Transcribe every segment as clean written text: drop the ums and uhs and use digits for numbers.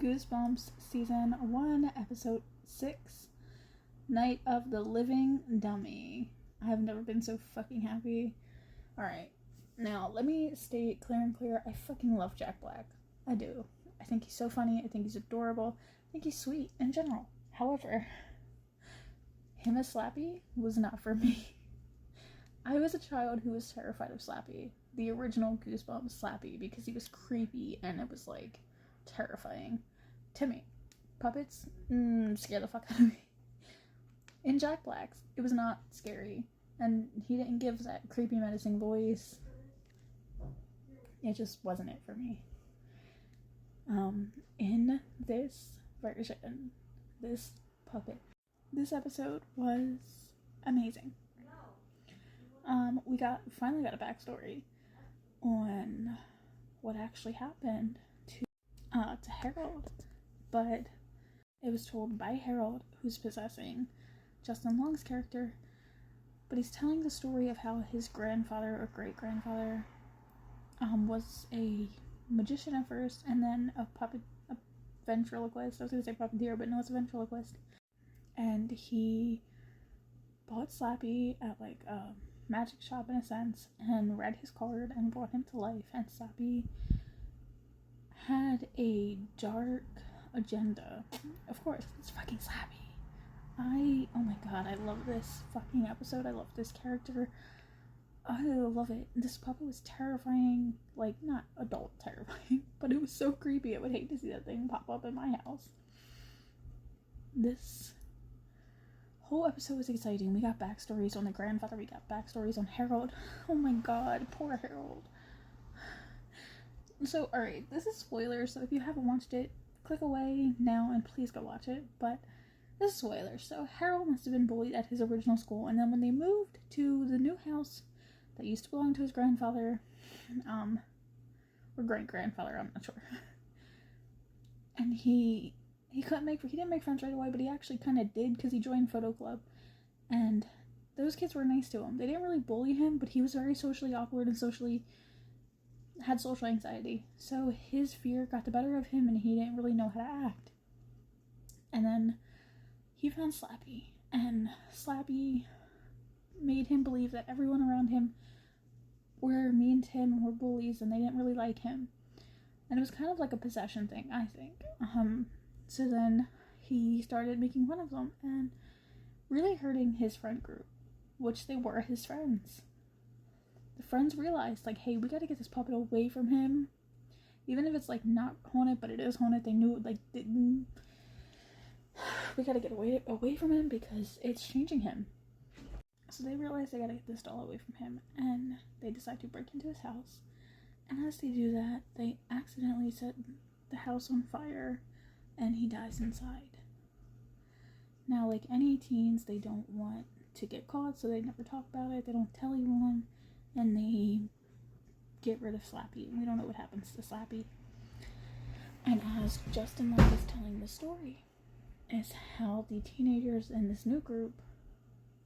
Goosebumps Season 1, Episode 6, Night of the Living Dummy. I have never been so fucking happy. Alright, now let me state clear and clear, I fucking love Jack Black. I do. I think he's so funny, I think he's adorable, I think he's sweet in general. However, him as Slappy was not for me. I was a child who was terrified of Slappy, the original Goosebumps Slappy, because he was creepy and it was like terrifying to me. Puppets scare the fuck out of me. In Jack Black's, it was not scary, and he didn't give that creepy menacing voice. It just wasn't it for me. In this version, this this episode was amazing. We finally got a backstory on what actually happened to Harold, but it was told by Harold, who's possessing Justin Long's character, but he's telling the story of how his grandfather or great-grandfather was a magician at first, and then a ventriloquist. I was going to say puppeteer, but no, it's a ventriloquist. And he bought Slappy at like a magic shop in a sense, and read his card and brought him to life, and Slappy had a dark agenda. Of course, it's fucking Slappy. Oh my god, I love this fucking episode. I love this character. I love it. This puppet was terrifying. Like, not adult terrifying, but it was so creepy. I would hate to see that thing pop up in my house. This whole episode was exciting. We got backstories on the grandfather. We got backstories on Harold. Oh my god, poor Harold. So, alright, this is spoilers, so if you haven't watched it, click away now and please go watch it, but this is spoilers. So, Harold must have been bullied at his original school, and then when they moved to the new house that used to belong to his grandfather, or great-grandfather, I'm not sure, and he didn't make friends right away, but he actually kind of did, because he joined photo club, and those kids were nice to him. They didn't really bully him, but he was very socially awkward and had social anxiety, so his fear got the better of him and he didn't really know how to act. And then he found Slappy, and Slappy made him believe that everyone around him were mean to him and were bullies and they didn't really like him, and it was kind of like a possession thing, I think. So then he started making fun of them and really hurting his friend group, which they were his friends. The friends realized, like, hey, we gotta get this puppet away from him. Even if it's, like, not haunted, but it is haunted, they knew, like, we gotta get away from him because it's changing him. So they realized they gotta get this doll away from him, and they decide to break into his house. And as they do that, they accidentally set the house on fire, and he dies inside. Now, like any teens, they don't want to get caught, so they never talk about it, they don't tell anyone. And they get rid of Slappy, and we don't know what happens to Slappy. And as Justin Long is telling the story, is how the teenagers in this new group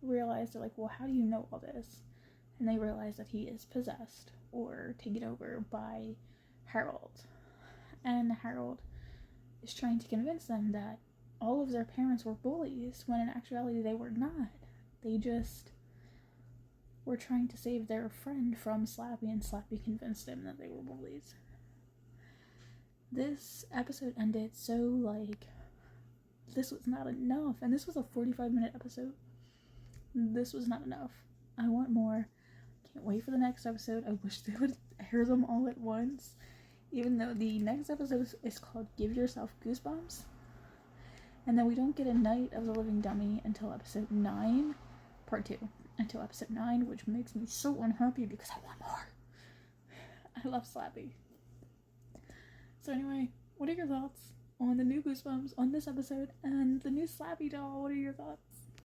realize, they're like, well, how do you know all this? And they realize that he is possessed or taken over by Harold. And Harold is trying to convince them that all of their parents were bullies, when in actuality they were not. They just were trying to save their friend from Slappy, and Slappy convinced them that they were bullies. This episode ended so, like, this was not enough, and this was a 45-minute episode. This was not enough. I want more. Can't wait for the next episode. I wish they would air them all at once, even though the next episode is called Give Yourself Goosebumps, and then we don't get a Night of the Living Dummy until episode 9, part 2. Until episode 9, which makes me so unhappy because I want more. I love Slappy. So anyway, what are your thoughts on the new Goosebumps, on this episode, and the new Slappy doll? What are your thoughts?